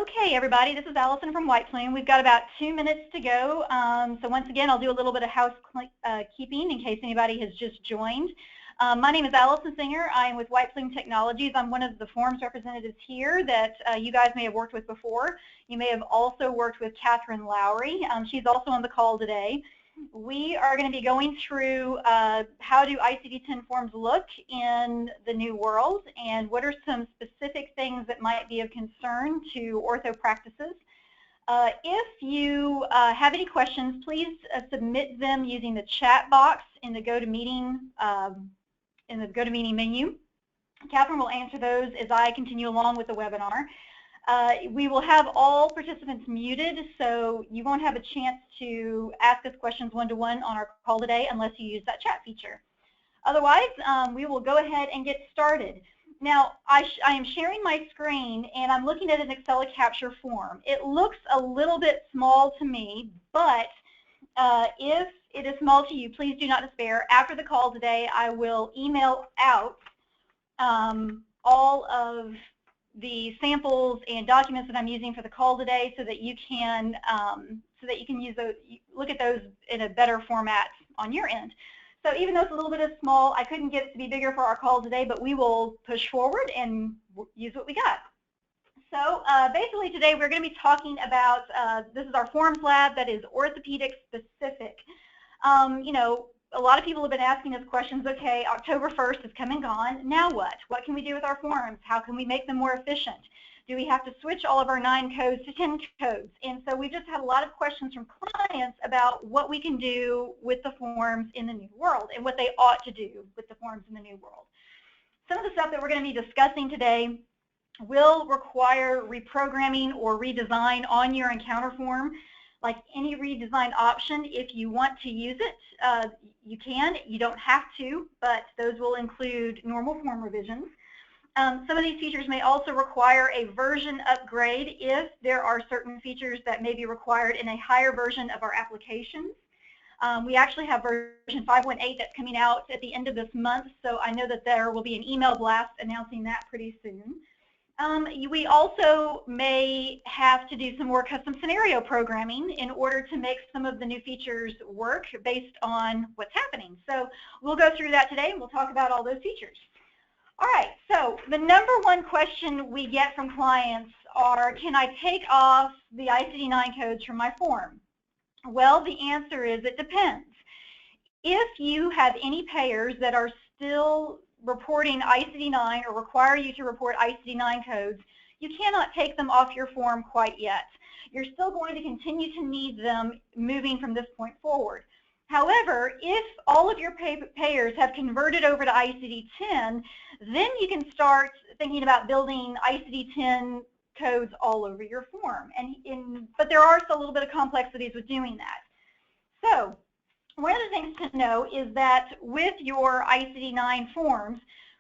Okay, everybody, this is Allison from White Plume. We've got about 2 minutes to go. So once again, I'll do a little bit of housekeeping in case anybody has just joined. My name is Allison Singer. I am with White Plume Technologies. I'm one of the forms representatives here that you guys may have worked with before. You may have also worked with Catherine Lowry. She's also on the call today. We are going to be going through how do ICD-10 forms look in the new world and what are some specific things that might be of concern to ortho practices. If you have any questions, please submit them using the chat box in the GoToMeeting menu. Catherine will answer those as I continue along with the webinar. We will have all participants muted, so you won't have a chance to ask us questions one-to-one on our call today unless you use that chat feature. Otherwise, we will go ahead and get started. Now, I am sharing my screen, and I'm looking at an AccelaCAPTURE form. It looks a little bit small to me, but if it is small to you, please do not despair. After the call today, I will email out all of the samples and documents that I'm using for the call today, so that you can use those, look at those in a better format on your end. So even though it's a little bit small, I couldn't get it to be bigger for our call today, but we will push forward and use what we got. So basically today we're going to be talking about this is our forms lab that is orthopedic specific. You know, a lot of people have been asking us questions. Okay, October 1st is come and gone. Now what? What can we do with our forms? How can we make them more efficient? Do we have to switch all of our 9 codes to 10 codes? And so we just had a lot of questions from clients about what we can do with the forms in the new world and what they ought to do with the forms in the new world. Some of the stuff that we're going to be discussing today will require reprogramming or redesign on your encounter form. Like any redesign option, if you want to use it, you can. You don't have to, but those will include normal form revisions. Some of these features may also require a version upgrade if there are certain features that may be required in a higher version of our applications. We actually have version 5.18 that's coming out at the end of this month, so I know that there will be an email blast announcing that pretty soon. We also may have to do some more custom scenario programming in order to make some of the new features work based on what's happening. So we'll go through that today and we'll talk about all those features. All right, so the #1 question we get from clients are, can I take off the ICD-9 codes from my form? Well, the answer is it depends. If you have any payers that are still reporting ICD-9 or require you to report ICD-9 codes, you cannot take them off your form quite yet. You're still going to continue to need them moving from this point forward. However, if all of your payers have converted over to ICD-10, then you can start thinking about building ICD-10 codes all over your form. But there are still a little bit of complexities with doing that. So one of the things to know is that with your ICD-9 forms,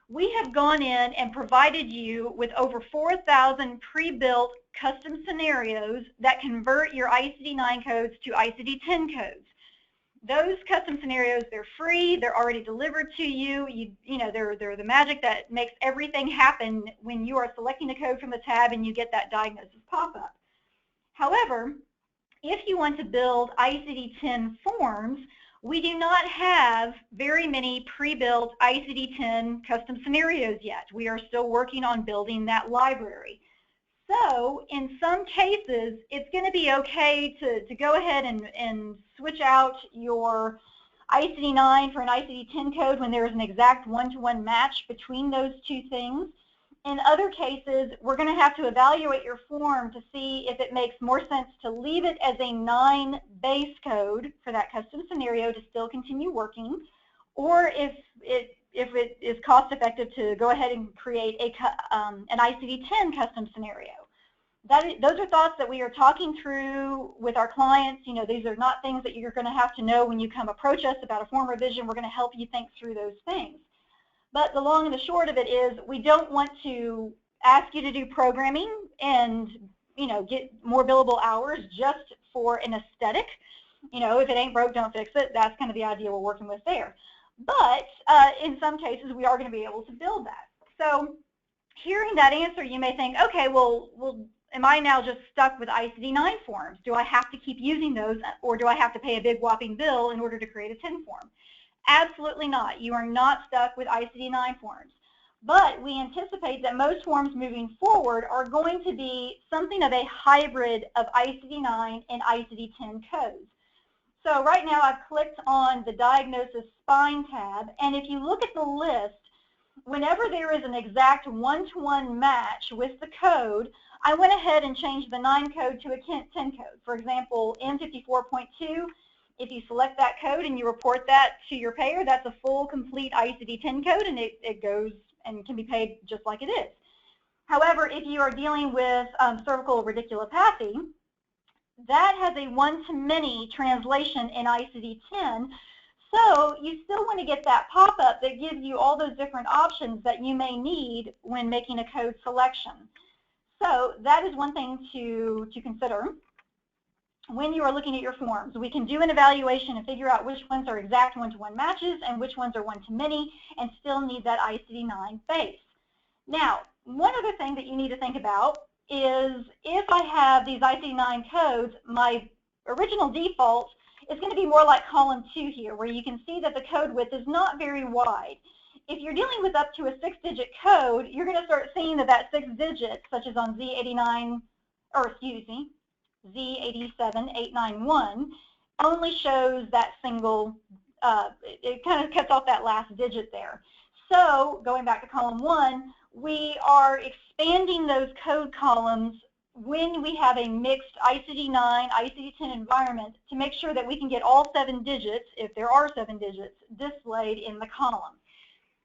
we have gone in and provided you with over 4,000 pre-built custom scenarios that convert your ICD-9 codes to ICD-10 codes. Those custom scenarios, they're free, they're already delivered to you. You know, they're the magic that makes everything happen when you are selecting a code from the tab and you get that diagnosis pop-up. However, if you want to build ICD-10 forms, we do not have very many pre-built ICD-10 custom scenarios yet. We are still working on building that library. So in some cases, it's going to be okay to go ahead and switch out your ICD-9 for an ICD-10 code when there is an exact one-to-one match between those two things. In other cases, we're going to have to evaluate your form to see if it makes more sense to leave it as a 9 base code for that custom scenario to still continue working, or if it is cost effective to go ahead and create an ICD-10 custom scenario. Those are thoughts that we are talking through with our clients. You know, these are not things that you're going to have to know when you come approach us about a form revision. We're going to help you think through those things. But the long and the short of it is we don't want to ask you to do programming and, you know, get more billable hours just for an aesthetic. You know, if it ain't broke, don't fix it. That's kind of the idea we're working with there. But in some cases, we are going to be able to build that. So hearing that answer, you may think, okay, well, am I now just stuck with ICD-9 forms? Do I have to keep using those, or do I have to pay a big whopping bill in order to create a 10 form? Absolutely not. You are not stuck with ICD-9 forms. But we anticipate that most forms moving forward are going to be something of a hybrid of ICD-9 and ICD-10 codes. So right now I've clicked on the Diagnosis Spine tab, and if you look at the list, whenever there is an exact one-to-one match with the code, I went ahead and changed the 9 code to a 10 code. For example, N54.2, if you select that code and you report that to your payer, that's a full, complete ICD-10 code, and it goes and can be paid just like it is. However, if you are dealing with cervical radiculopathy, that has a one-to-many translation in ICD-10, so you still want to get that pop-up that gives you all those different options that you may need when making a code selection. So that is one thing to consider when you are looking at your forms. We can do an evaluation and figure out which ones are exact one-to-one matches and which ones are one-to-many and still need that ICD-9 base. Now, one other thing that you need to think about is if I have these ICD-9 codes, my original default is going to be more like column 2 here, where you can see that the code width is not very wide. If you're dealing with up to a 6-digit code, you're going to start seeing that 6 digits, such as on Z89, or excuse me, Z87891, only shows that single, it kind of cuts off that last digit there. So going back to column 1, we are expanding those code columns when we have a mixed ICD-9, ICD-10 environment to make sure that we can get all 7 digits, if there are 7 digits, displayed in the column.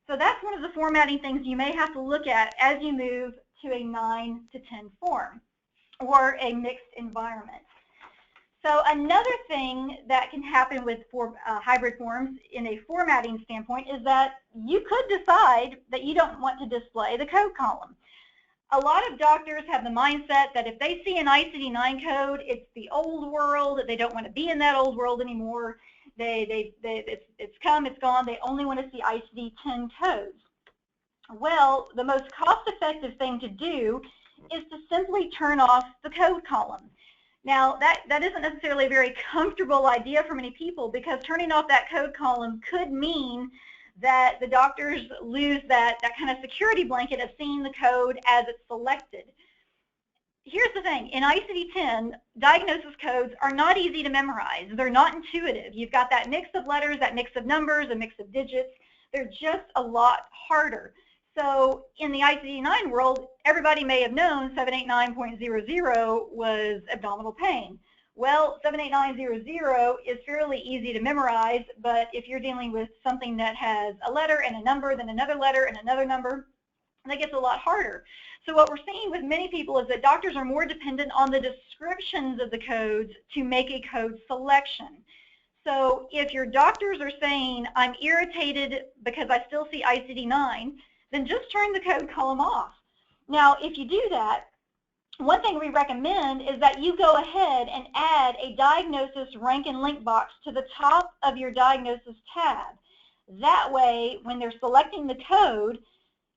So that's one of the formatting things you may have to look at as you move to a 9 to 10 form or a mixed environment. So another thing that can happen with hybrid forms in a formatting standpoint is that you could decide that you don't want to display the code column. A lot of doctors have the mindset that if they see an ICD-9 code, it's the old world, they don't want to be in that old world anymore. It's come, it's gone, they only want to see ICD-10 codes. Well, the most cost-effective thing to do is to simply turn off the code column. Now, that isn't necessarily a very comfortable idea for many people, because turning off that code column could mean that the doctors lose that kind of security blanket of seeing the code as it's selected. Here's the thing, in ICD-10, diagnosis codes are not easy to memorize. They're not intuitive. You've got that mix of letters, that mix of numbers, a mix of digits. They're just a lot harder. So in the ICD-9 world, everybody may have known 789.00 was abdominal pain. Well, 789.00 is fairly easy to memorize, but if you're dealing with something that has a letter and a number, then another letter and another number, that gets a lot harder. So what we're seeing with many people is that doctors are more dependent on the descriptions of the codes to make a code selection. So if your doctors are saying, I'm irritated because I still see ICD-9, then just turn the code column off. Now, if you do that, one thing we recommend is that you go ahead and add a diagnosis rank and link box to the top of your diagnosis tab. That way, when they're selecting the code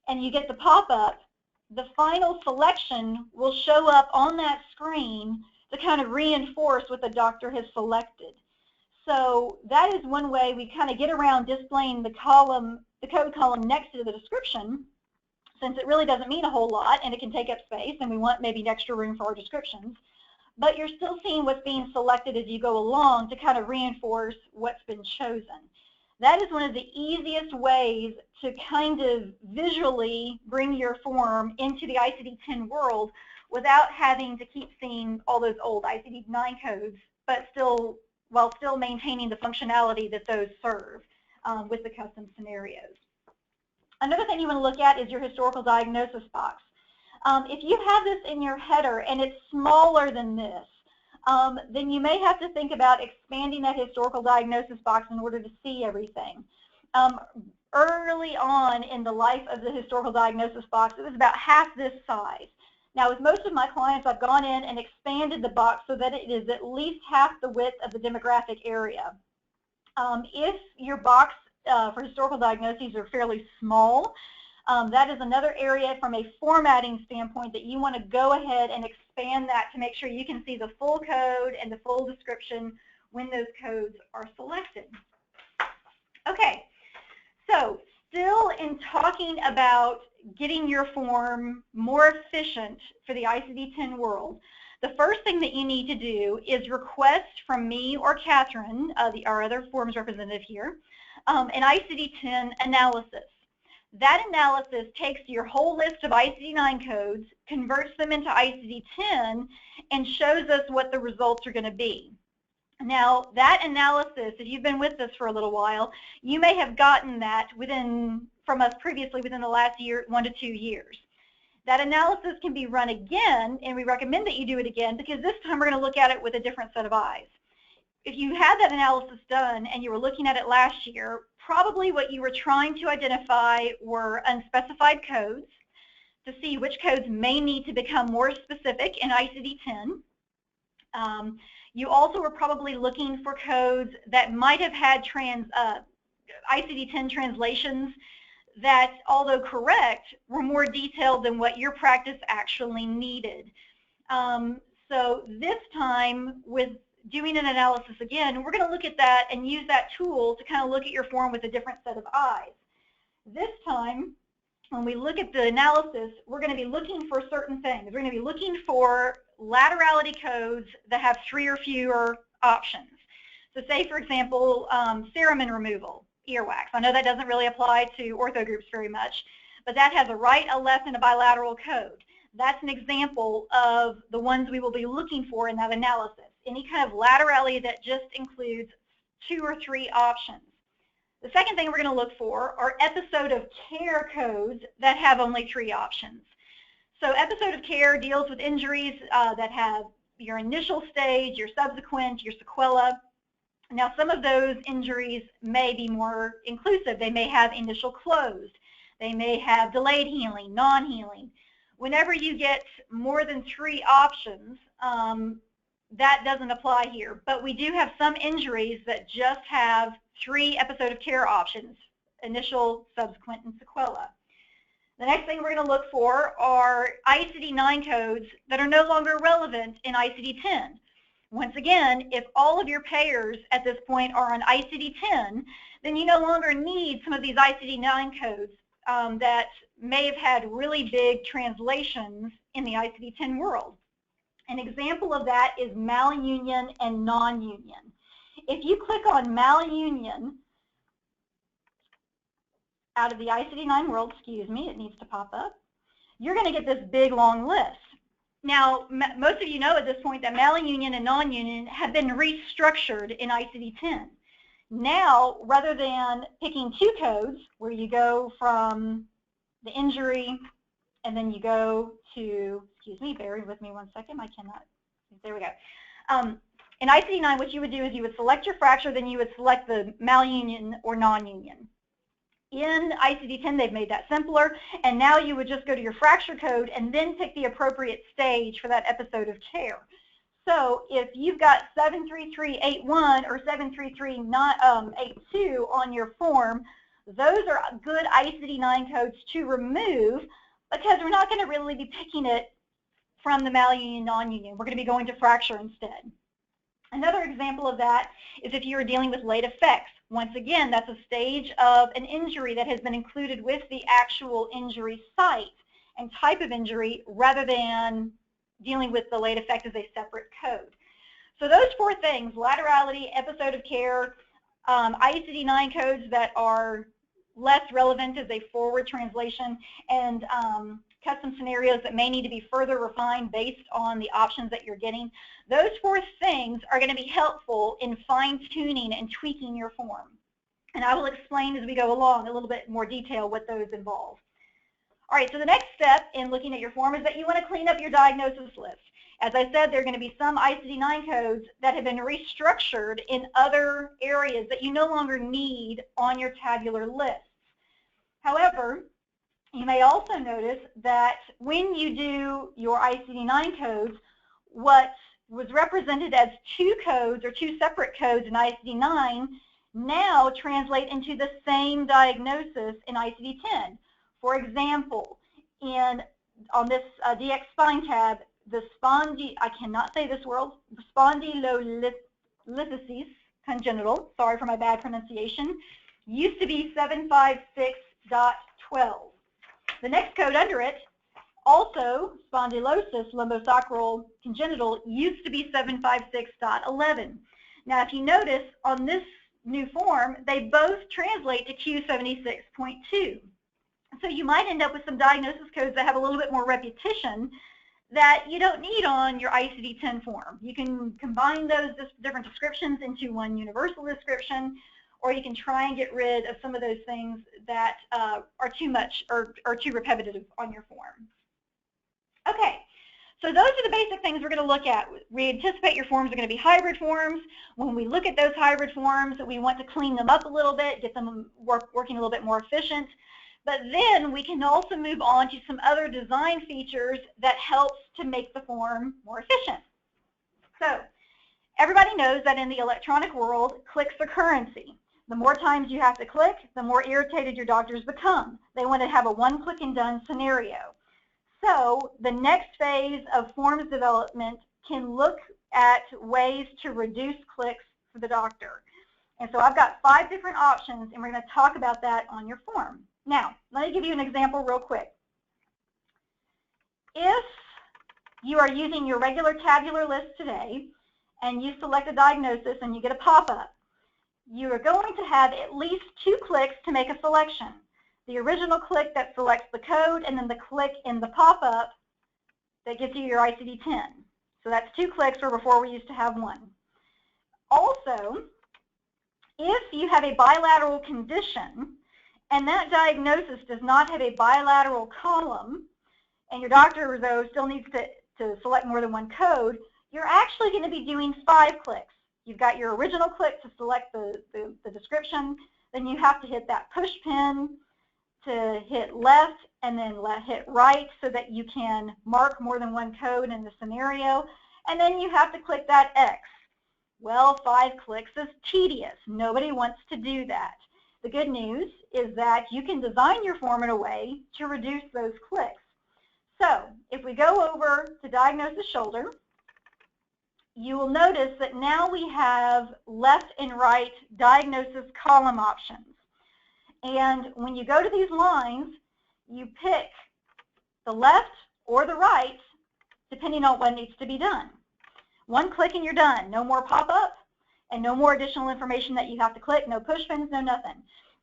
and you get the pop-up, the final selection will show up on that screen to kind of reinforce what the doctor has selected. So that is one way we kind of get around displaying the code column next to the description, since it really doesn't mean a whole lot and it can take up space and we want maybe an extra room for our descriptions. But you're still seeing what's being selected as you go along to kind of reinforce what's been chosen. That is one of the easiest ways to kind of visually bring your form into the ICD-10 world without having to keep seeing all those old ICD-9 codes, but while still maintaining the functionality that those serve with the custom scenarios. Another thing you want to look at is your historical diagnosis box. If you have this in your header and it's smaller than this, then you may have to think about expanding that historical diagnosis box in order to see everything. Early on in the life of the historical diagnosis box, it was about half this size. Now, with most of my clients, I've gone in and expanded the box so that it is at least half the width of the demographic area. If your box for historical diagnoses are fairly small, that is another area from a formatting standpoint that you want to go ahead and expand expand that to make sure you can see the full code and the full description when those codes are selected. Okay, so still in talking about getting your form more efficient for the ICD-10 world, the first thing that you need to do is request from me or Catherine, our other forms representative here, an ICD-10 analysis. That analysis takes your whole list of ICD-9 codes, converts them into ICD-10, and shows us what the results are going to be. Now, that analysis, if you've been with us for a little while, you may have gotten that from us previously within the last 1 to 2 years. That analysis can be run again, and we recommend that you do it again because this time we're going to look at it with a different set of eyes. If you had that analysis done and you were looking at it last year, probably what you were trying to identify were unspecified codes to see which codes may need to become more specific in ICD-10. You also were probably looking for codes that might have had ICD-10 translations that, although correct, were more detailed than what your practice actually needed. So this time, with doing an analysis again, we're going to look at that and use that tool to kind of look at your form with a different set of eyes. This time, when we look at the analysis, we're going to be looking for certain things. We're going to be looking for laterality codes that have 3 or fewer options. So say, for example, cerumen removal, earwax. I know that doesn't really apply to ortho groups very much, but that has a right, a left, and a bilateral code. That's an example of the ones we will be looking for in that analysis. Any kind of laterality that just includes 2 or 3 options. The second thing we're going to look for are episode of care codes that have only 3 options. So episode of care deals with injuries that have your initial stage, your subsequent, your sequela. Now, some of those injuries may be more inclusive. They may have initial closed. They may have delayed healing, non-healing. Whenever you get more than 3 options, that doesn't apply here. But we do have some injuries that just have 3 episode of care options, initial, subsequent, and sequela. The next thing we're going to look for are ICD-9 codes that are no longer relevant in ICD-10. Once again, if all of your payers at this point are on ICD-10, then you no longer need some of these ICD-9 codes that may have had really big translations in the ICD-10 world. An example of that is malunion and non-union. If you click on malunion out of the ICD-9 world, excuse me, it needs to pop up, you're going to get this big long list. Now, most of you know at this point that malunion and non-union have been restructured in ICD-10. Now, rather than picking 2 codes where you go from the injury and then you go to, excuse me, bear with me one second, I cannot, there we go. In ICD-9, what you would do is you would select your fracture, then you would select the malunion or non-union. In ICD-10, they've made that simpler, and now you would just go to your fracture code and then pick the appropriate stage for that episode of care. So if you've got 73381 or 73382 on your form, those are good ICD-9 codes to remove because we're not going to really be picking it from the malunion, non-union. We're going to be going to fracture instead. Another example of that is if you are dealing with late effects. Once again, that's a stage of an injury that has been included with the actual injury site and type of injury rather than dealing with the late effect as a separate code. So those 4 things, laterality, episode of care, ICD-9 codes that are less relevant as a forward translation, and custom scenarios that may need to be further refined based on the options that you're getting. Those 4 things are going to be helpful in fine-tuning and tweaking your form. And I will explain as we go along a little bit more detail what those involve. All right, so the next step in looking at your form is that you want to clean up your diagnosis list. As I said, there are going to be some ICD-9 codes that have been restructured in other areas that you no longer need on your tabular lists. However, you may also notice that when you do your ICD-9 codes, what was represented as 2 codes or 2 separate codes in ICD-9 now translate into the same diagnosis in ICD-10. For example, on this DX spine tab, the I cannot say this word, spondylolisthesis congenital, sorry for my bad pronunciation, used to be 756.12. The next code under it, also spondylosis lumbosacral congenital, used to be 756.11. Now, if you notice on this new form, they both translate to Q76.2. So you might end up with some diagnosis codes that have a little bit more repetition that you don't need on your ICD-10 form. You can combine those different descriptions into one universal description, or you can try and get rid of some of those things that are too much or too repetitive on your form. Okay, so those are the basic things we're going to look at. We anticipate your forms are going to be hybrid forms. When we look at those hybrid forms, we want to clean them up a little bit, get them working a little bit more efficient. But then we can also move on to some other design features that helps to make the form more efficient. So everybody knows that in the electronic world, clicks are currency. The more times you have to click, the more irritated your doctors become. They want to have a one-click and done scenario. So the next phase of forms development can look at ways to reduce clicks for the doctor. And so I've got 5 different options, and we're going to talk about that on your form. Now, let me give you an example real quick. If you are using your regular tabular list today, and you select a diagnosis and you get a pop-up, you are going to have at least 2 clicks to make a selection. The original click that selects the code, and then the click in the pop-up that gives you your ICD-10. So that's 2 clicks, where before we used to have 1. Also, if you have a bilateral condition, and that diagnosis does not have a bilateral column, and your doctor, though, still needs to select more than 1 code, you're actually going to be doing 5 clicks. You've got your original click to select the description, then you have to hit that push pin to hit left, and then hit right so that you can mark more than 1 code in the scenario, and then you have to click that X. Well, 5 clicks is tedious. Nobody wants to do that. The good news is that you can design your form in a way to reduce those clicks. So if we go over to diagnosis shoulder, you will notice that now we have left and right diagnosis column options. And when you go to these lines, you pick the left or the right, depending on what needs to be done. 1 click and you're done. No more pop-up and no more additional information that you have to click, no push pins, no nothing.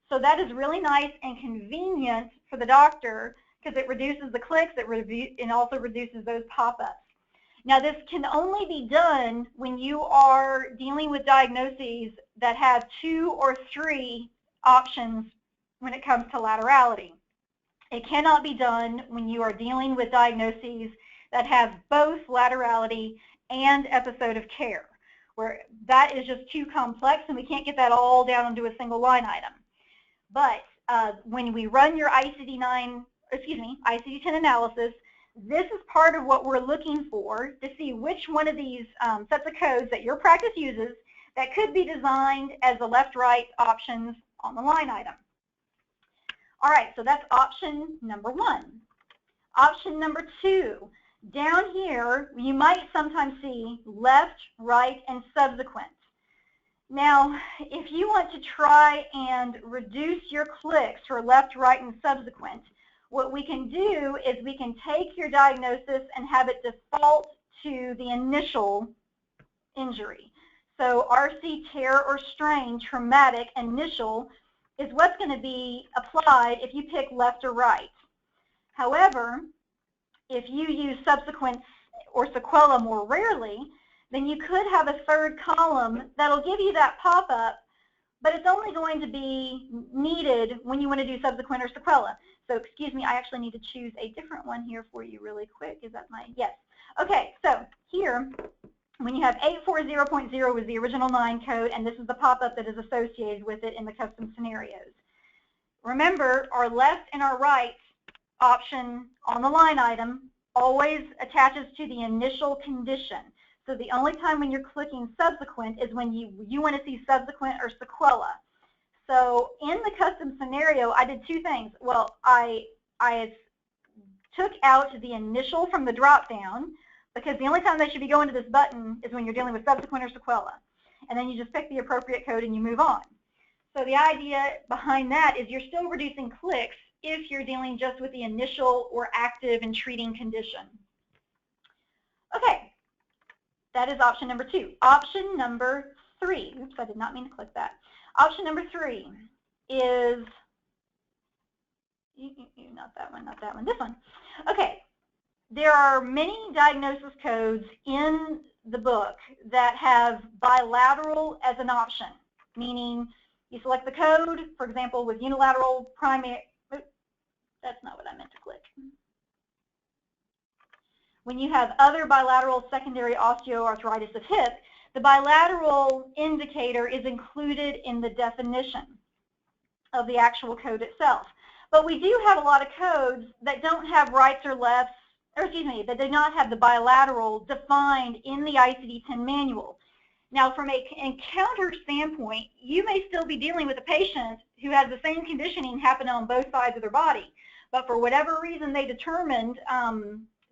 So that is really nice and convenient for the doctor because it reduces the clicks, it also reduces those pop-ups. Now this can only be done when you are dealing with diagnoses that have 2 or 3 options when it comes to laterality. It cannot be done when you are dealing with diagnoses that have both laterality and episode of care, where that is just too complex and we can't get that all down into a single line item. But when we run your ICD-10 analysis, this is part of what we're looking for to see which one of these sets of codes that your practice uses that could be designed as the left-right options on the line item. All right, so that's option number 1. Option number 2, down here, you might sometimes see left, right, and subsequent. Now, if you want to try and reduce your clicks for left, right, and subsequent, what we can do is we can take your diagnosis and have it default to the initial injury. So RC, tear, or strain, traumatic, initial, is what's going to be applied if you pick left or right. However, if you use subsequent or sequela more rarely, then you could have a 3rd column that'll give you that pop-up, but it's only going to be needed when you want to do subsequent or sequela. So excuse me, I actually need to choose a different one here for you really quick. Is that my, yes. Okay, so here, when you have 840.0 was the original 9 code, and this is the pop-up that is associated with it in the custom scenarios. Remember, our left and our right option on the line item always attaches to the initial condition. So the only time when you're clicking subsequent is when you want to see subsequent or sequela. So in the custom scenario, I did 2 things. Well, I took out the initial from the drop-down, because the only time they should be going to this button is when you're dealing with subsequent or sequela. And then you just pick the appropriate code and you move on. So the idea behind that is you're still reducing clicks if you're dealing just with the initial or active and treating condition. Okay, that is option number 2. Option number 3, oops, I did not mean to click that. Option number 3 is, not that one, this one. Okay, there are many diagnosis codes in the book that have bilateral as an option, meaning you select the code, for example, with unilateral primary, that's not what I meant to click. When you have other bilateral secondary osteoarthritis of hip, the bilateral indicator is included in the definition of the actual code itself. But we do have a lot of codes that don't have rights or lefts, or excuse me, that do not have the bilateral defined in the ICD-10 manual. Now, from an encounter standpoint, you may still be dealing with a patient who has the same conditioning happen on both sides of their body, but for whatever reason they determined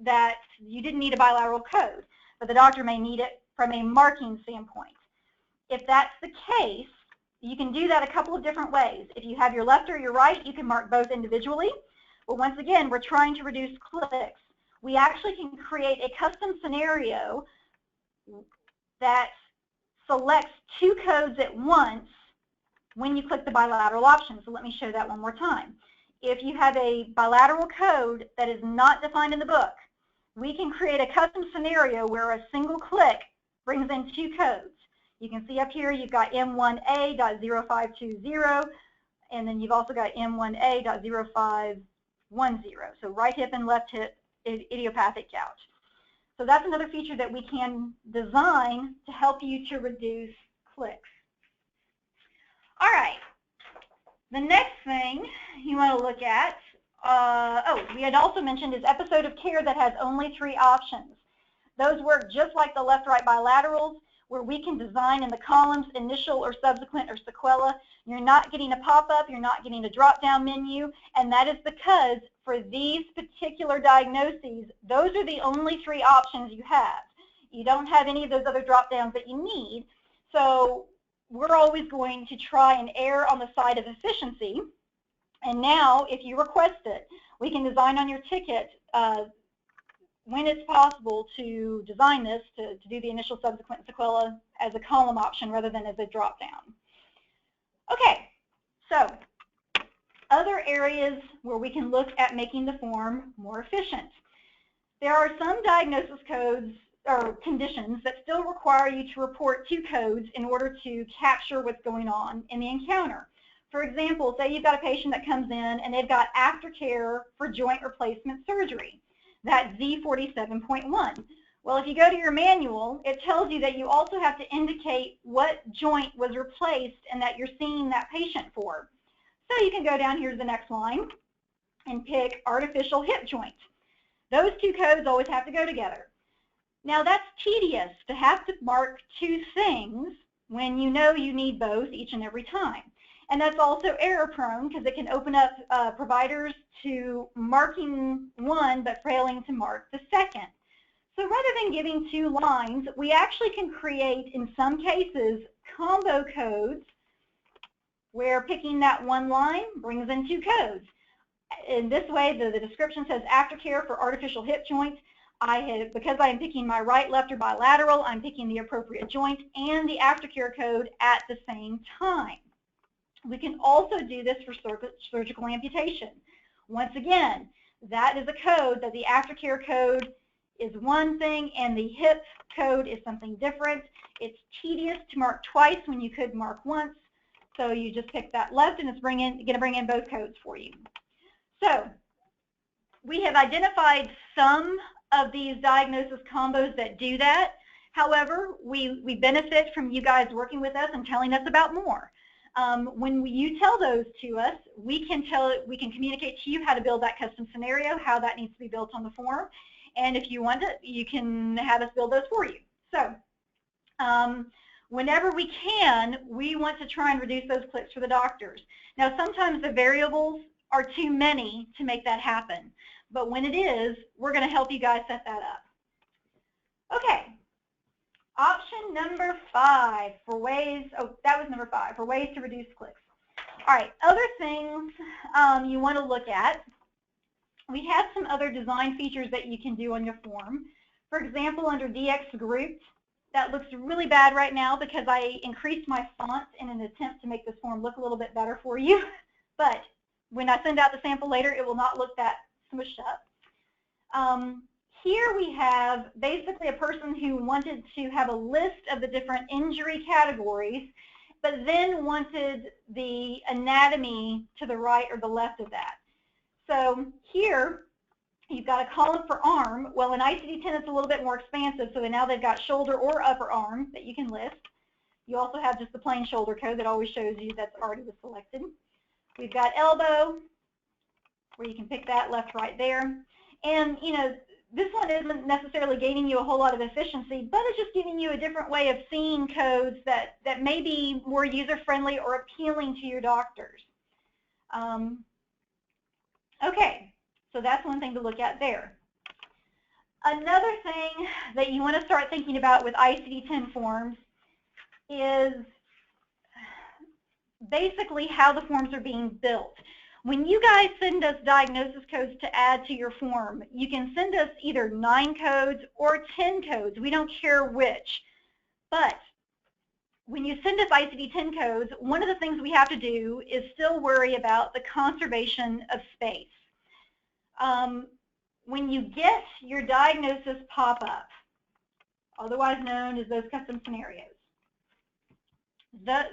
that you didn't need a bilateral code, but the doctor may need it from a marking standpoint. If that's the case, you can do that a couple of different ways. If you have your left or your right, you can mark both individually. But once again, we're trying to reduce clicks. We actually can create a custom scenario that selects 2 codes at once when you click the bilateral option. So let me show that one more time. If you have a bilateral code that is not defined in the book, we can create a custom scenario where a single click brings in 2 codes. You can see up here you've got M1A.0520, and then you've also got M1A.0510. So right hip and left hip idiopathic gout. So that's another feature that we can design to help you to reduce clicks. All right. The next thing you want to look at, we had also mentioned is episode of care that has only 3 options. Those work just like the left-right bilaterals, where we can design in the columns initial or subsequent or sequela. You're not getting a pop-up, you're not getting a drop-down menu, and that is because for these particular diagnoses, those are the only 3 options you have. You don't have any of those other drop-downs that you need, so we're always going to try and err on the side of efficiency. And now, if you request it, we can design on your ticket when it's possible to design this to do the initial, subsequent, sequela as a column option rather than as a drop-down. Okay, so other areas where we can look at making the form more efficient. There are some diagnosis codes or conditions that still require you to report 2 codes in order to capture what's going on in the encounter. For example, say you've got a patient that comes in and they've got aftercare for joint replacement surgery. That's Z47.1. Well, if you go to your manual, it tells you that you also have to indicate what joint was replaced and that you're seeing that patient for. So you can go down here to the next line and pick artificial hip joint. Those 2 codes always have to go together. Now that's tedious to have to mark 2 things when you know you need both each and every time. And that's also error prone because it can open up providers to marking one but failing to mark the second. So rather than giving 2 lines, we actually can create, in some cases, combo codes where picking that 1 line brings in 2 codes. In this way, the description says aftercare for artificial hip joint. Because I am picking my right, left, or bilateral, I'm picking the appropriate joint and the aftercare code at the same time. We can also do this for surgical amputation. Once again, that is a code that the aftercare code is one thing and the hip code is something different. It's tedious to mark twice when you could mark once. So you just pick that left and it's going to bring in both codes for you. So we have identified some of these diagnosis combos that do that. However, we benefit from you guys working with us and telling us about more. When you tell those to us, we can communicate to you how to build that custom scenario, how that needs to be built on the form, and if you want it, you can have us build those for you. So whenever we can, we want to try and reduce those clicks for the doctors. Now sometimes the variables are too many to make that happen, but when it is, we're going to help you guys set that up. And number 5 for ways, that was number 5, for ways to reduce clicks. All right, other things you want to look at. We have some other design features that you can do on your form. For example, under DX Grouped, that looks really bad right now because I increased my font in an attempt to make this form look a little bit better for you. But when I send out the sample later, it will not look that smushed up. Here we have basically a person who wanted to have a list of the different injury categories, but then wanted the anatomy to the right or the left of that. So here, you've got a column for arm. Well, in ICD-10, it's a little bit more expansive, so now they've got shoulder or upper arm that you can list. You also have just the plain shoulder code that always shows you that's already selected. We've got elbow, where you can pick that left, right there. And, you know, this one isn't necessarily gaining you a whole lot of efficiency, but it's just giving you a different way of seeing codes that may be more user-friendly or appealing to your doctors. Okay, so that's one thing to look at there. Another thing that you want to start thinking about with ICD-10 forms is basically how the forms are being built. When you guys send us diagnosis codes to add to your form, you can send us either 9 codes or 10 codes. We don't care which. But when you send us ICD-10 codes, one of the things we have to do is still worry about the conservation of space. When you get your diagnosis pop-up, otherwise known as those custom scenarios,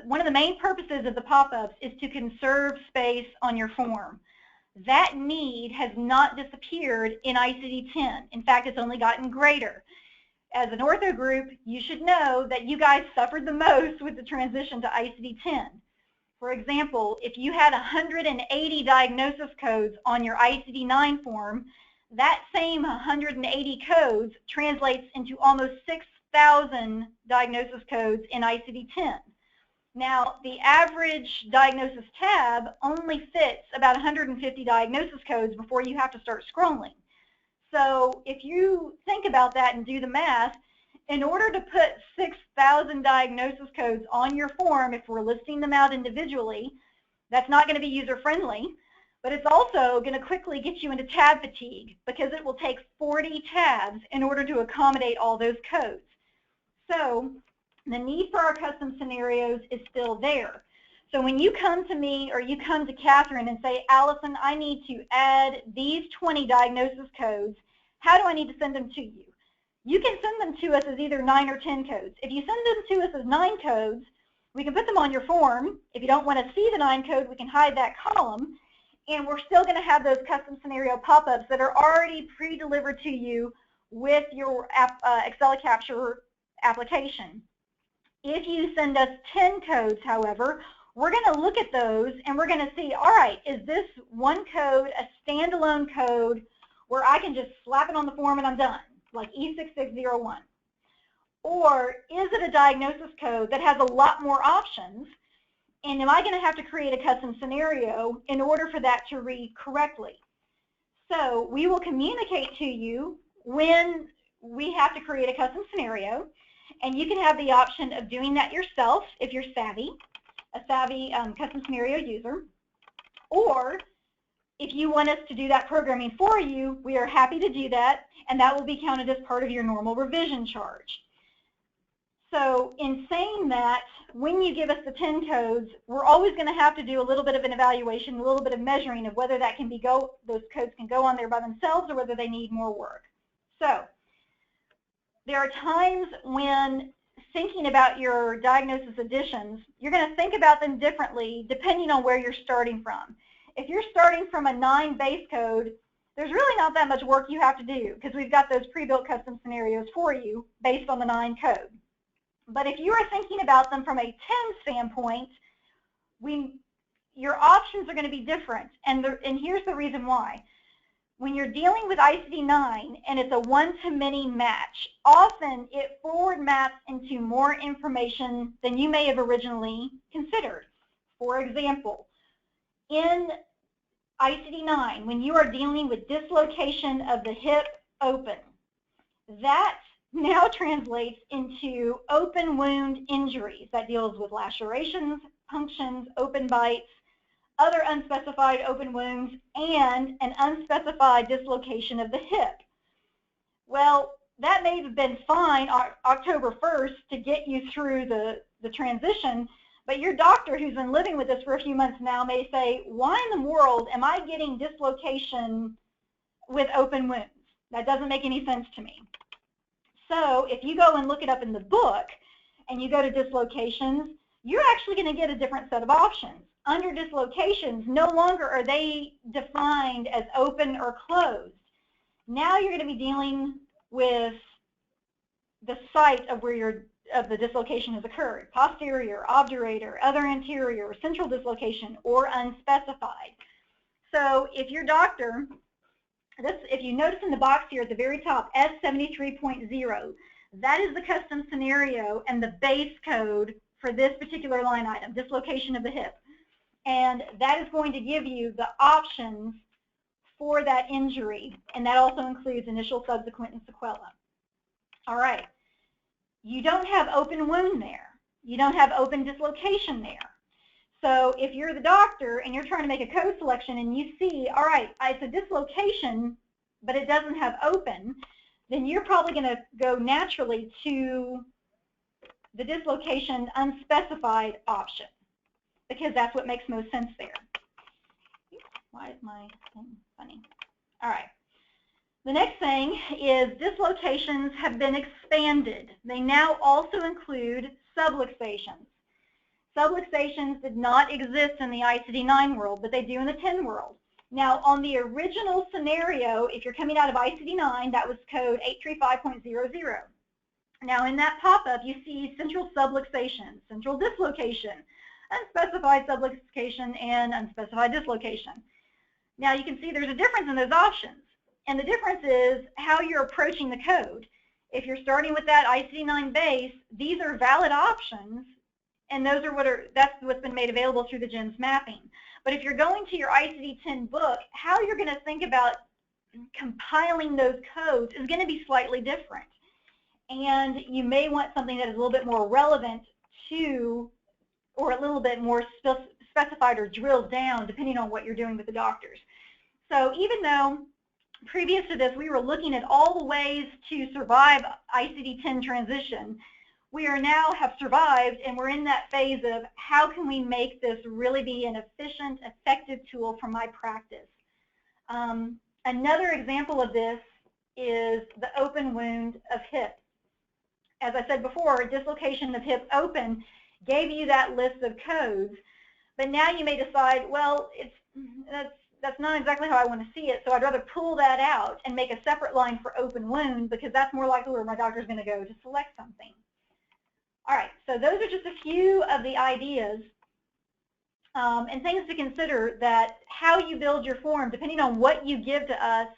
one of the main purposes of the pop-ups is to conserve space on your form. That need has not disappeared in ICD-10. In fact, it's only gotten greater. As an ortho group, you should know that you guys suffered the most with the transition to ICD-10. For example, if you had 180 diagnosis codes on your ICD-9 form, that same 180 codes translates into almost 6,000 diagnosis codes in ICD-10. Now, the average diagnosis tab only fits about 150 diagnosis codes before you have to start scrolling. So if you think about that and do the math, in order to put 6,000 diagnosis codes on your form, if we're listing them out individually, that's not going to be user-friendly, but it's also going to quickly get you into tab fatigue because it will take 40 tabs in order to accommodate all those codes. So the need for our custom scenarios is still there. So when you come to me or you come to Catherine and say, Allison, I need to add these 20 diagnosis codes, how do I need to send them to you? You can send them to us as either 9 or 10 codes. If you send them to us as 9 codes, we can put them on your form. If you don't want to see the 9 code, we can hide that column. And we're still going to have those custom scenario pop-ups that are already pre-delivered to you with your AccelaCAPTURE application. If you send us 10 codes, however, we're going to look at those and we're going to see, all right, is this one code a standalone code where I can just slap it on the form and I'm done, like E6601? Or is it a diagnosis code that has a lot more options? And am I going to have to create a custom scenario in order for that to read correctly? So we will communicate to you when we have to create a custom scenario, and you can have the option of doing that yourself if you're a savvy custom scenario user. Or if you want us to do that programming for you, we are happy to do that, and that will be counted as part of your normal revision charge. So in saying that, when you give us the 10 codes, we're always going to have to do a little bit of an evaluation, a little bit of measuring of whether that can those codes can go on there by themselves or whether they need more work. So there are times when thinking about your diagnosis additions, you're going to think about them differently depending on where you're starting from. If you're starting from a 9 base code, there's really not that much work you have to do because we've got those pre-built custom scenarios for you based on the 9 code. But if you are thinking about them from a 10 standpoint, your options are going to be different. And here's the reason why. When you're dealing with ICD-9 and it's a one-to-many match, often it forward maps into more information than you may have originally considered. For example, in ICD-9, when you are dealing with dislocation of the hip open, that now translates into open wound injuries. That deals with lacerations, punctions, open bites, other unspecified open wounds, and an unspecified dislocation of the hip. Well, that may have been fine October 1st to get you through the transition, but your doctor who's been living with this for a few months now may say, why in the world am I getting dislocation with open wounds? That doesn't make any sense to me. So if you go and look it up in the book and you go to dislocations, you're actually going to get a different set of options. Under dislocations, no longer are they defined as open or closed. Now you're going to be dealing with the site of where the dislocation has occurred: posterior, obturator, other anterior, central dislocation, or unspecified. So if your doctor, if you notice in the box here at the very top, S73.0, that is the custom scenario and the base code for this particular line item, dislocation of the hip. And that is going to give you the options for that injury, and that also includes initial, subsequent, and sequela. All right. You don't have open wound there. You don't have open dislocation there. So if you're the doctor and you're trying to make a code selection and you see, all right, it's a dislocation, but it doesn't have open, then you're probably going to go naturally to the dislocation unspecified option, because that's what makes most sense there. Why is my thing funny? All right. The next thing is dislocations have been expanded. They now also include subluxations. Subluxations did not exist in the ICD-9 world, but they do in the 10 world. Now, on the original scenario, if you're coming out of ICD-9, that was code 835.00. Now, in that pop-up, you see central subluxation, central dislocation, unspecified subluxation, and unspecified dislocation. Now, you can see there's a difference in those options. And the difference is how you're approaching the code. If you're starting with that ICD-9 base, these are valid options, and those are that's what's been made available through the GEMS mapping. But if you're going to your ICD-10 book, how you're going to think about compiling those codes is going to be slightly different. And you may want something that is a little bit more relevant to, or a little bit more specified or drilled down, depending on what you're doing with the doctors. So even though previous to this we were looking at all the ways to survive ICD-10 transition, we are now have survived, and we're in that phase of how can we make this really be an efficient, effective tool for my practice. Another example of this is the open wound of hip. As I said before, dislocation of hip open gave you that list of codes, but now you may decide, well, that's not exactly how I want to see it, so I'd rather pull that out and make a separate line for open wound, because that's more likely where my doctor's going to go to select something. All right, so those are just a few of the ideas and things to consider, that how you build your form, depending on what you give to us,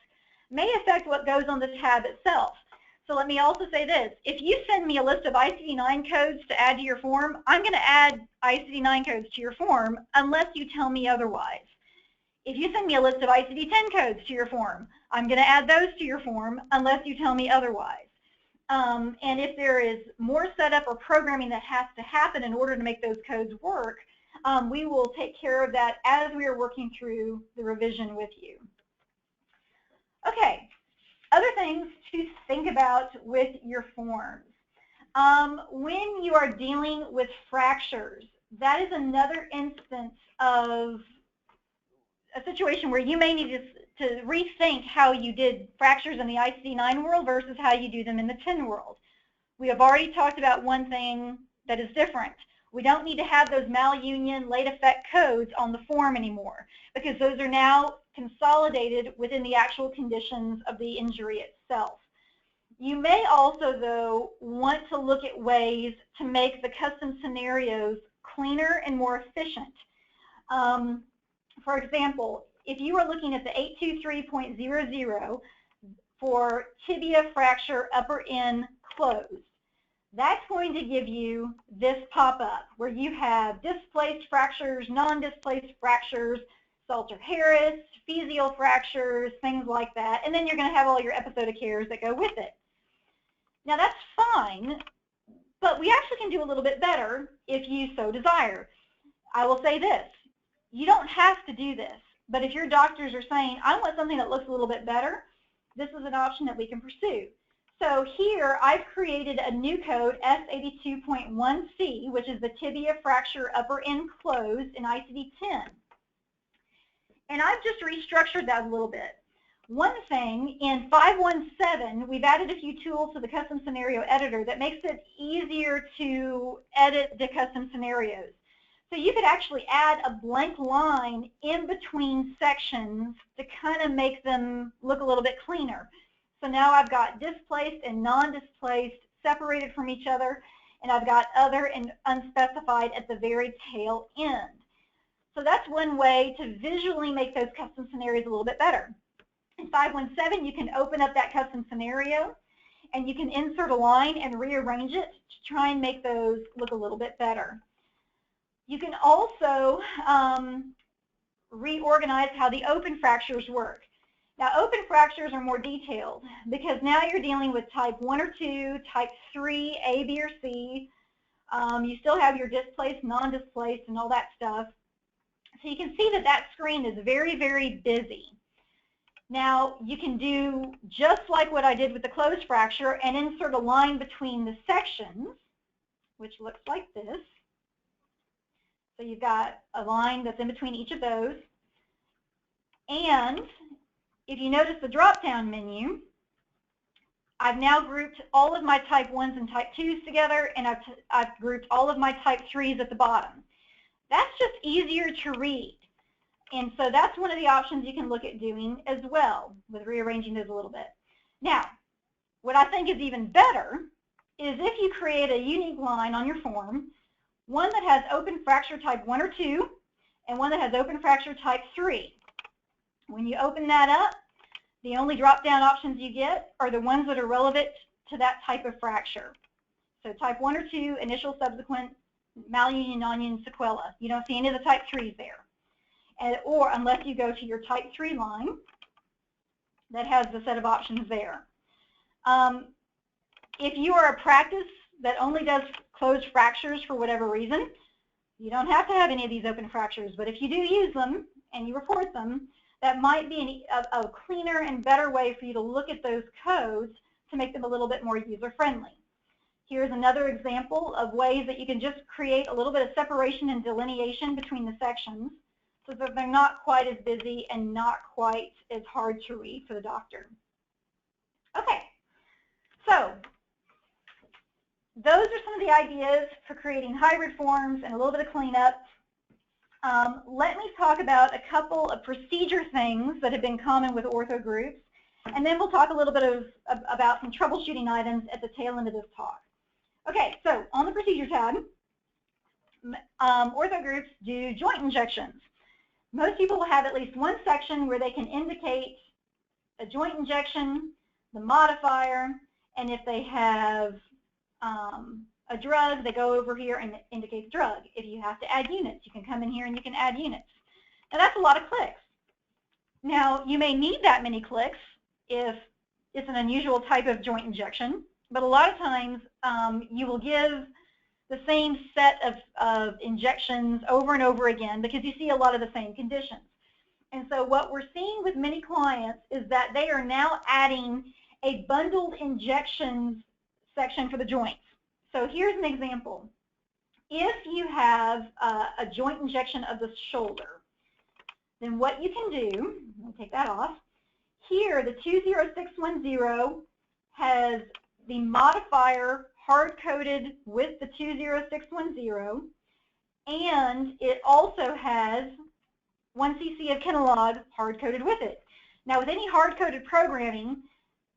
may affect what goes on the tab itself. So let me also say this. If you send me a list of ICD-9 codes to add to your form, I'm going to add ICD-9 codes to your form unless you tell me otherwise. If you send me a list of ICD-10 codes to your form, I'm going to add those to your form unless you tell me otherwise. And if there is more setup or programming that has to happen in order to make those codes work, we will take care of that as we are working through the revision with you. Okay, other things to think about with your forms. When you are dealing with fractures, that is another instance of a situation where you may need to rethink how you did fractures in the ICD-9 world versus how you do them in the 10 world. We have already talked about one thing that is different. We don't need to have those malunion late effect codes on the form anymore, because those are now consolidated within the actual conditions of the injury itself. You may also, though, want to look at ways to make the custom scenarios cleaner and more efficient. For example, if you are looking at the 823.00 for tibia fracture upper end closed, that's going to give you this pop-up where you have displaced fractures, non-displaced fractures, Salter-Harris, physial fractures, things like that, and then you're going to have all your episodic errors that go with it. Now that's fine, but we actually can do a little bit better if you so desire. I will say this, you don't have to do this, but if your doctors are saying, I want something that looks a little bit better, this is an option that we can pursue. So here I've created a new code, S82.1C, which is the tibia fracture upper end closed in ICD-10. And I've just restructured that a little bit. One thing, in 517, we've added a few tools to the custom scenario editor that makes it easier to edit the custom scenarios. So you could actually add a blank line in between sections to kind of make them look a little bit cleaner. So now I've got displaced and non-displaced separated from each other, and I've got other and unspecified at the very tail end. So that's one way to visually make those custom scenarios a little bit better. In 517, you can open up that custom scenario, and you can insert a line and rearrange it to try and make those look a little bit better. You can also reorganize how the open fractures work. Now, open fractures are more detailed because now you're dealing with type 1 or 2, type 3, A, B, or C. You still have your displaced, non-displaced, and all that stuff. So you can see that that screen is very, very busy. Now, you can do just like what I did with the closed fracture and insert a line between the sections, which looks like this. So you've got a line that's in between each of those. And if you notice the drop-down menu, I've now grouped all of my type 1s and type 2s together, and I've grouped all of my type 3s at the bottom. That's just easier to read. And so that's one of the options you can look at doing as well, with rearranging those a little bit. Now, what I think is even better is if you create a unique line on your form, one that has open fracture type 1 or 2, and one that has open fracture type 3. When you open that up, the only drop-down options you get are the ones that are relevant to that type of fracture. So type 1 or 2, initial, subsequent, malunion, non-union, sequela. You don't see any of the type 3s there. Or unless you go to your type 3 line that has the set of options there. If you are a practice that only does closed fractures for whatever reason, you don't have to have any of these open fractures, but if you do use them and you report them, that might be a cleaner and better way for you to look at those codes to make them a little bit more user-friendly. Here's another example of ways that you can just create a little bit of separation and delineation between the sections so that they're not quite as busy and not quite as hard to read for the doctor. Okay, so those are some of the ideas for creating hybrid forms and a little bit of cleanup. Let me talk about a couple of procedure things that have been common with ortho groups, and then we'll talk a little bit about some troubleshooting items at the tail end of this talk. Okay, so on the procedure tab, ortho groups do joint injections. Most people will have at least one section where they can indicate a joint injection, the modifier, and if they have a drug, they go over here and indicate the drug. If you have to add units, you can come in here and you can add units. Now that's a lot of clicks. Now you may need that many clicks if it's an unusual type of joint injection, but a lot of times you will give the same set of injections over and over again because you see a lot of the same conditions. And so what we're seeing with many clients is that they are now adding a bundled injections section for the joints. So here's an example. If you have a joint injection of the shoulder, then what you can do, let me take that off, here the 20610 has the modifier hard-coded with the 20610, and it also has 1 cc of Kenalog hard-coded with it. Now with any hard-coded programming,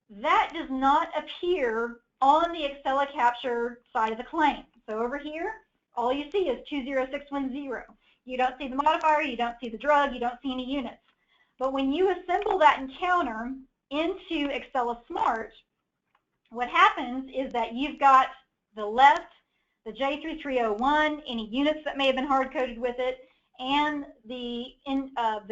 that does not appear on the AccelaCAPTURE side of the claim. So over here, all you see is 20610. You don't see the modifier, you don't see the drug, you don't see any units. But when you assemble that encounter into AccelaSmart, what happens is that you've got the left, the J3301, any units that may have been hard-coded with it, and the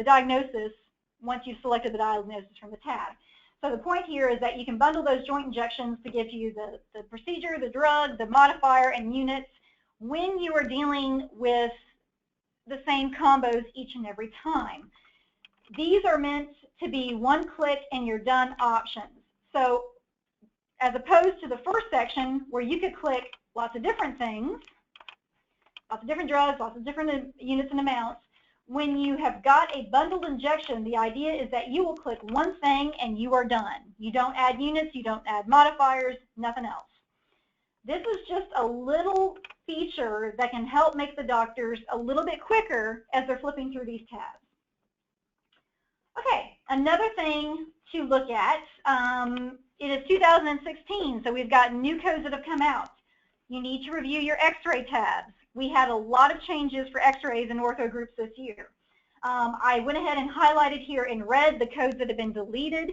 diagnosis once you've selected the diagnosis from the tab. So the point here is that you can bundle those joint injections to give you the procedure, the drug, the modifier, and units when you are dealing with the same combos each and every time. These are meant to be one click and you're done options. So as opposed to the first section where you could click lots of different things, lots of different drugs, lots of different units and amounts, when you have got a bundled injection, the idea is that you will click one thing and you are done. You don't add units, you don't add modifiers, nothing else. This is just a little feature that can help make the doctors a little bit quicker as they're flipping through these tabs. Okay, another thing to look at, it is 2016, so we've got new codes that have come out. You need to review your x-ray tabs. We had a lot of changes for x-rays in ortho groups this year. I went ahead and highlighted here in red the codes that have been deleted,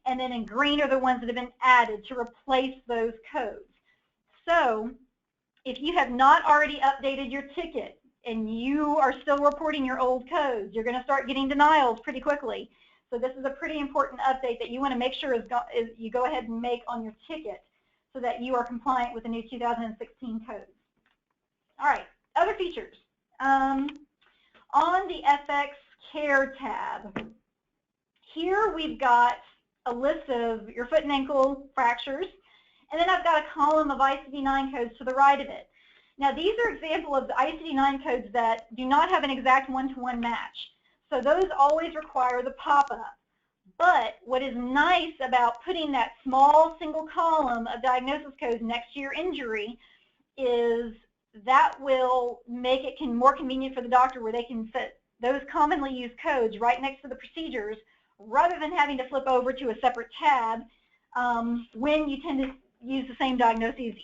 and then in green are the ones that have been added to replace those codes. So if you have not already updated your ticket and you are still reporting your old codes, you're going to start getting denials pretty quickly. So this is a pretty important update that you want to make sure is you go ahead and make on your ticket so that you are compliant with the new 2016 codes. All right, other features. On the FX Care tab, here we've got a list of your foot and ankle fractures, and then I've got a column of ICD-10 codes to the right of it. Now these are examples of the ICD-10 codes that do not have an exact one-to-one match. So those always require the pop-up. But what is nice about putting that small single column of diagnosis codes next to your injury is that will make it more convenient for the doctor where they can set those commonly used codes right next to the procedures rather than having to flip over to a separate tab when you tend to use the same diagnoses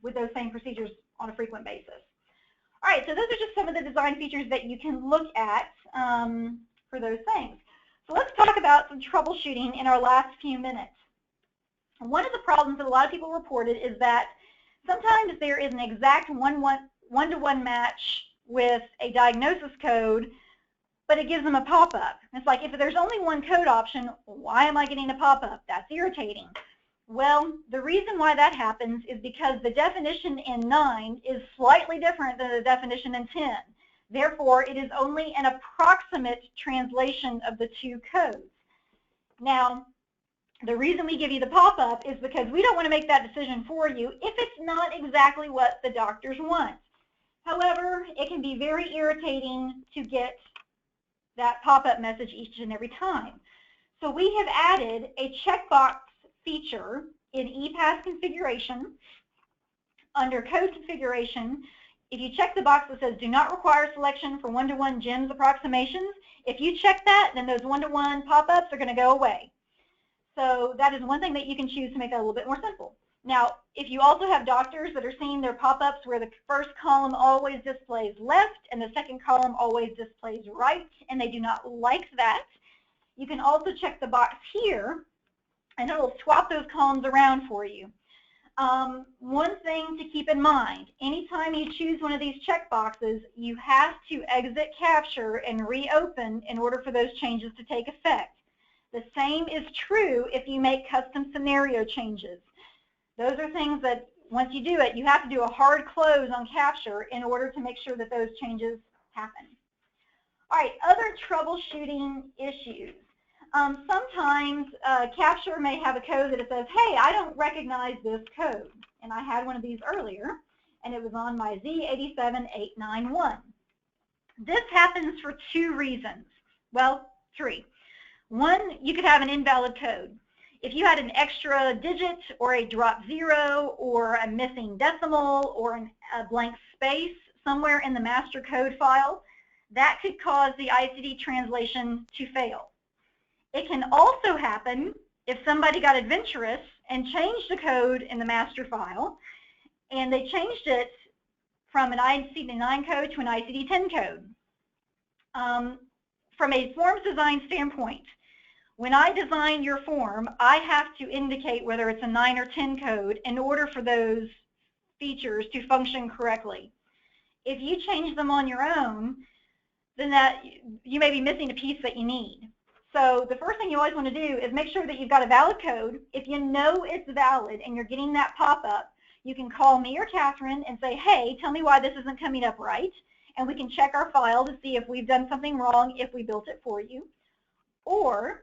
with those same procedures on a frequent basis. All right, so those are just some of the design features that you can look at for those things. So let's talk about some troubleshooting in our last few minutes. One of the problems that a lot of people reported is that sometimes there is an exact one-to-one match with a diagnosis code, but it gives them a pop-up. It's like, if there's only one code option, why am I getting a pop-up? That's irritating. Well, the reason why that happens is because the definition in 9 is slightly different than the definition in 10. Therefore, it is only an approximate translation of the two codes. Now, the reason we give you the pop-up is because we don't want to make that decision for you if it's not exactly what the doctors want. However, it can be very irritating to get that pop-up message each and every time. So we have added a checkbox feature in ePass configuration. Under code configuration, if you check the box that says do not require selection for one-to-one GEMS approximations, if you check that, then those one-to-one pop-ups are going to go away. So that is one thing that you can choose to make that a little bit more simple. Now, if you also have doctors that are seeing their pop-ups where the first column always displays left and the second column always displays right, and they do not like that, you can also check the box here, and it will swap those columns around for you. One thing to keep in mind, anytime you choose one of these check boxes, you have to exit Capture and reopen in order for those changes to take effect. The same is true if you make custom scenario changes. Those are things that once you do it, you have to do a hard close on Capture in order to make sure that those changes happen. All right, other troubleshooting issues. Sometimes Capture may have a code that it says, hey, I don't recognize this code. And I had one of these earlier, and it was on my Z87891. This happens for two reasons. Well, three. One, you could have an invalid code. If you had an extra digit or a drop zero or a missing decimal or a blank space somewhere in the master code file, that could cause the ICD translation to fail. It can also happen if somebody got adventurous and changed the code in the master file, and they changed it from an ICD-9 code to an ICD-10 code. From a forms design standpoint, when I design your form, I have to indicate whether it's a 9 or 10 code in order for those features to function correctly. If you change them on your own, then you may be missing a piece that you need. So the first thing you always want to do is make sure that you've got a valid code. If you know it's valid and you're getting that pop-up, you can call me or Catherine and say, hey, tell me why this isn't coming up right. And we can check our file to see if we've done something wrong, if we built it for you. Or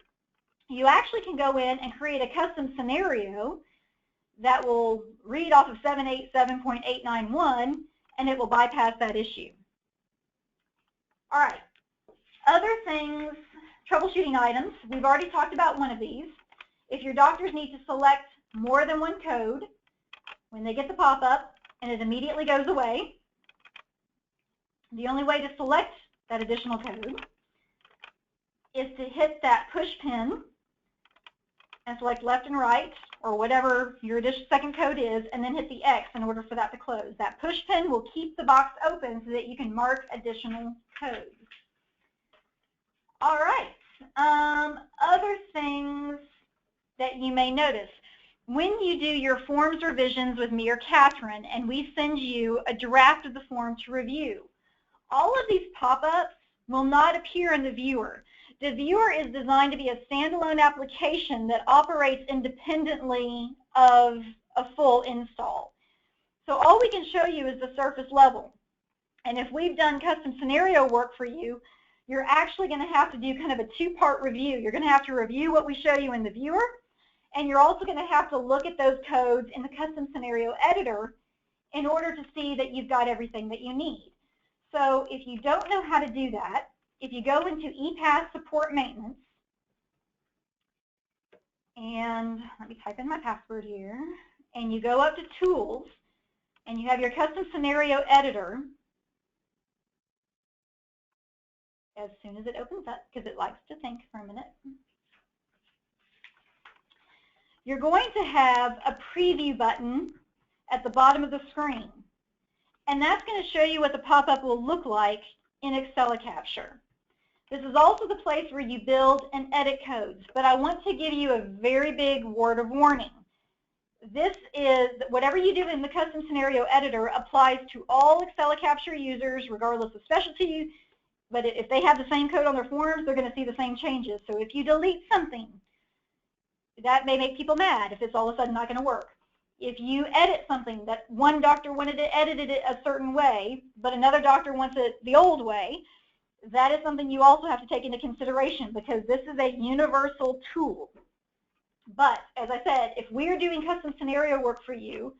you actually can go in and create a custom scenario that will read off of 787.891, and it will bypass that issue. All right, other things, troubleshooting items. We've already talked about one of these. If your doctors need to select more than one code, when they get the pop-up and it immediately goes away, the only way to select that additional code is to hit that push pin and select left and right, or whatever your second code is, and then hit the X in order for that to close. That push pin will keep the box open so that you can mark additional codes. All right, other things that you may notice. When you do your forms revisions with me or Catherine, and we send you a draft of the form to review, all of these pop-ups will not appear in the viewer. The viewer is designed to be a standalone application that operates independently of a full install. So all we can show you is the surface level. And if we've done custom scenario work for you, you're actually going to have to do kind of a two-part review. You're going to have to review what we show you in the viewer, and you're also going to have to look at those codes in the custom scenario editor in order to see that you've got everything that you need. So if you don't know how to do that, if you go into ePass Support Maintenance, and let me type in my password here, and you go up to Tools, and you have your Custom Scenario Editor, as soon as it opens up, because it likes to think for a minute, you're going to have a preview button at the bottom of the screen. And that's going to show you what the pop-up will look like in AccelaCAPTURE. This is also the place where you build and edit codes, but I want to give you a very big word of warning. This is, whatever you do in the custom scenario editor applies to all AccelaCAPTURE users, regardless of specialty, but if they have the same code on their forms, they're going to see the same changes. So if you delete something, that may make people mad if it's all of a sudden not going to work. If you edit something that one doctor wanted it edited it a certain way, but another doctor wants it the old way, that is something you also have to take into consideration, because this is a universal tool. But as I said, if we're doing custom scenario work for you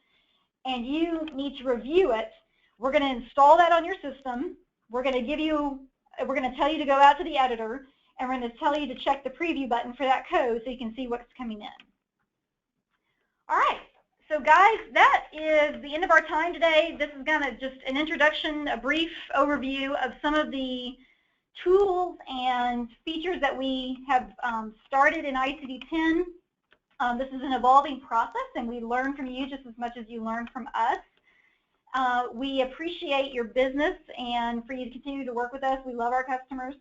and you need to review it, we're going to install that on your system. We're going to tell you to go out to the editor, and we're going to tell you to check the preview button for that code so you can see what's coming in. All right. So guys, that is the end of our time today. This is kind of just an introduction, a brief overview of some of the tools and features that we have started in ICD-10. This is an evolving process, and we learn from you just as much as you learn from us. We appreciate your business and for you to continue to work with us. We love our customers.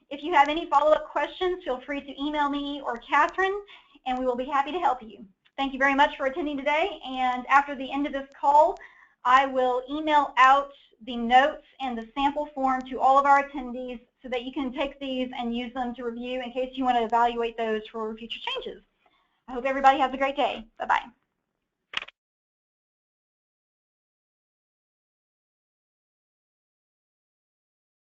If you have any follow-up questions, feel free to email me or Catherine, and we will be happy to help you. Thank you very much for attending today, and after the end of this call, I will email out the notes and the sample form to all of our attendees so that you can take these and use them to review in case you want to evaluate those for future changes. I hope everybody has a great day. Bye-bye.